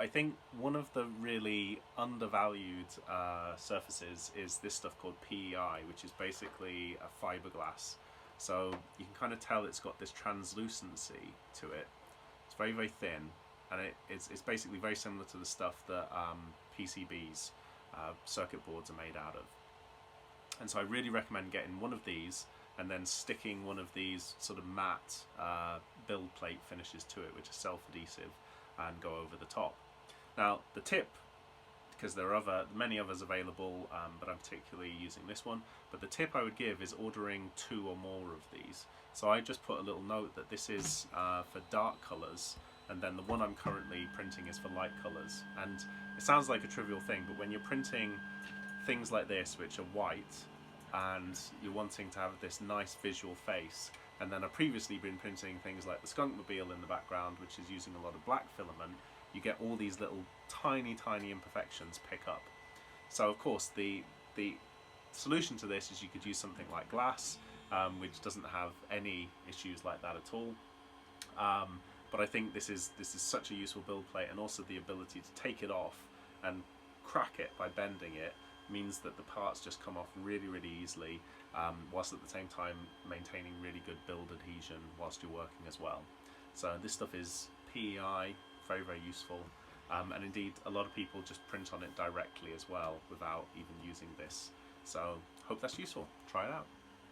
I think one of the really undervalued surfaces is this stuff called PEI, which is basically a fiberglass. So you can kind of tell it's got this translucency to it. It's very, very thin, and it's basically very similar to the stuff that PCBs, circuit boards, are made out of. And so I really recommend getting one of these and then sticking one of these sort of matte build plate finishes to it, which are self-adhesive, and go over the top. Now the tip, because there are many others available, but I'm particularly using this one, but the tip I would give is ordering 2 or more of these. So I just put a little note that this is for dark colours, and then the one I'm currently printing is for light colours. And it sounds like a trivial thing, but when you're printing things like this, which are white, and you're wanting to have this nice visual face, and then I've previously been printing things like the skunkmobile in the background, which is using a lot of black filament, you get all these little tiny imperfections pick up. So of course the solution to this is you could use something like glass, which doesn't have any issues like that at all. But I think this is such a useful build plate, and also the ability to take it off and crack it by bending it means that the parts just come off really easily, whilst at the same time maintaining really good build adhesion whilst you're working as well. So this stuff is PEI, very useful, and indeed a lot of people just print on it directly as well without even using this. So hope that's useful. Try it out.